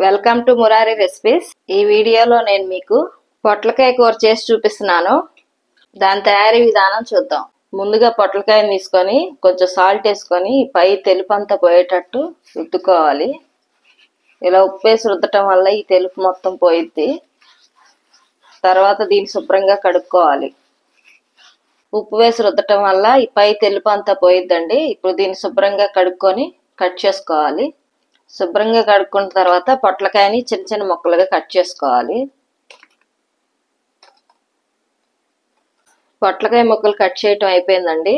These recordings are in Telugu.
Welcome to Murari recipes. ఈ వీడియోలో నేను మీకు పొట్లకాయ కూర చేసి చూపిస్తున్నాను. దాని తయారీ విధానం చూద్దాం. ముందుగా పొట్లకాయని తీసుకొని కొంచెం సాల్ట్ వేసుకొని పై తెలుపు అంతా పోయేటట్టు రుద్దుకోవాలి. ఇలా ఉప్పు వేసి రుద్దటం వల్ల ఈ తెలుపు మొత్తం పోయిద్ది. తర్వాత దీన్ని శుభ్రంగా కడుక్కోవాలి. ఉప్పు వేసి రుద్దటం వల్ల ఈ పై తెలుపు అంతా పోయిద్దండి. ఇప్పుడు దీన్ని శుభ్రంగా కడుక్కొని కట్ చేసుకోవాలి. శుభ్రంగా కడుక్కున్న తర్వాత పొట్లకాయని చిన్న చిన్న ముక్కలుగా కట్ చేసుకోవాలి. పొట్లకాయ ముక్కలు కట్ చేయటం అయిపోయిందండి.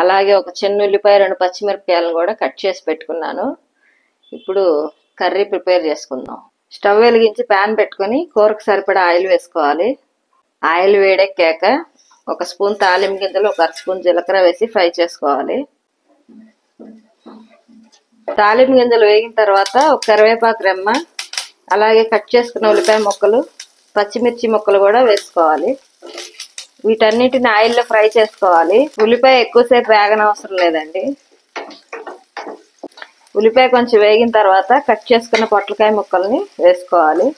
అలాగే ఒక చిన్న ఉల్లిపాయ 2 పచ్చిమిరపకాయలను కూడా కట్ చేసి పెట్టుకున్నాను. ఇప్పుడు కర్రీ ప్రిపేర్ చేసుకుందాం. స్టవ్ వెలిగించి ప్యాన్ పెట్టుకొని కూరకు సరిపడా ఆయిల్ వేసుకోవాలి. ఆయిల్ వేడెక్కాక 1 స్పూన్ తాలింపు గింజలు, 1 స్పూన్ జీలకర్ర వేసి ఫ్రై చేసుకోవాలి. తాలింపు గింజలు వేగిన తర్వాత ఒక కరివేపాకు రెమ్మ, అలాగే కట్ చేసుకున్న ఉల్లిపాయ ముక్కలు, పచ్చిమిర్చి ముక్కలు కూడా వేసుకోవాలి. వీటన్నిటిని ఆయిల్లో ఫ్రై చేసుకోవాలి. ఉల్లిపాయ ఎక్కువసేపు వేగనవసరం లేదండి. ఉల్లిపాయ కొంచెం వేగిన తర్వాత కట్ చేసుకున్న పొట్లకాయ ముక్కల్ని వేసుకోవాలి.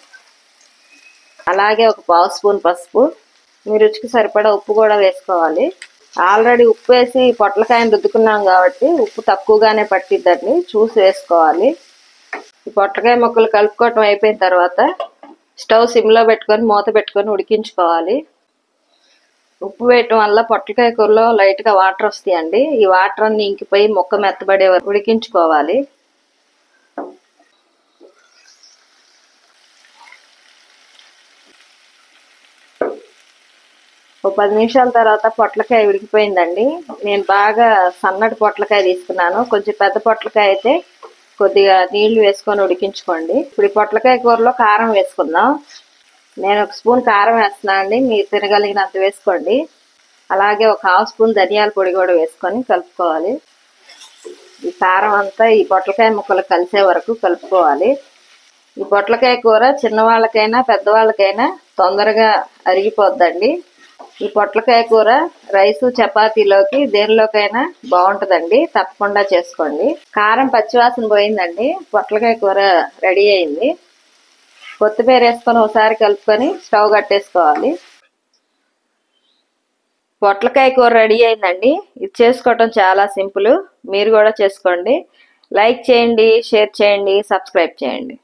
అలాగే ఒక 1/2 స్పూన్ పసుపు, మీ రుచికి సరిపడా ఉప్పు కూడా వేసుకోవాలి. ఆల్రెడీ ఉప్పు వేసి పొట్లకాయని రుద్దుకున్నాం కాబట్టి ఉప్పు తక్కువగానే పట్టిద్దండి, చూసి వేసుకోవాలి. ఈ పొట్లకాయ ముక్కలు కలుపుకోవటం అయిపోయిన తర్వాత స్టవ్ సిమ్లో పెట్టుకొని మూత పెట్టుకొని ఉడికించుకోవాలి. ఉప్పు వేయటం వల్ల పొట్లకాయ కూరలో లైట్గా వాటర్ వస్తాయండి. ఈ వాటర్ అన్ని ఇంకిపోయి ముక్క మెత్తబడే వరకు ఉడికించుకోవాలి. ఒక 10 నిమిషాల తర్వాత పొట్లకాయ ఉడికిపోయిందండి. నేను బాగా సన్నటి పొట్లకాయ తీసుకున్నాను. కొంచెం పెద్ద పొట్లకాయ అయితే కొద్దిగా నీళ్లు వేసుకొని ఉడికించుకోండి. ఇప్పుడు ఈ పొట్లకాయ కూరలో కారం వేసుకుందాం. నేను 1 స్పూన్ కారం వేస్తున్నాను అండి, మీరు తినగలిగినంత వేసుకోండి. అలాగే ఒక 1/2 స్పూన్ ధనియాల పొడి కూడా వేసుకొని కలుపుకోవాలి. ఈ కారం అంతా ఈ పొట్లకాయ ముక్కలు కలిసే వరకు కలుపుకోవాలి. ఈ పొట్లకాయ కూర చిన్నవాళ్ళకైనా పెద్దవాళ్ళకైనా తొందరగా అరిగిపోద్దండి. ఈ పొట్లకాయ కూర రైసు, చపాతీలోకి దేనిలోకైనా బాగుంటుందండి. తప్పకుండా చేసుకోండి. కారం పచ్చివాసన పోయిందండి. పొట్లకాయ కూర రెడీ అయింది. కొత్తిమీర వేసుకొని ఒకసారి కలుపుకొని స్టవ్ కట్టేసుకోవాలి. పొట్లకాయ కూర రెడీ అయిందండి. ఇది చేసుకోవటం చాలా సింపుల్. మీరు కూడా చేసుకోండి. లైక్ చేయండి, షేర్ చేయండి, సబ్స్క్రైబ్ చేయండి.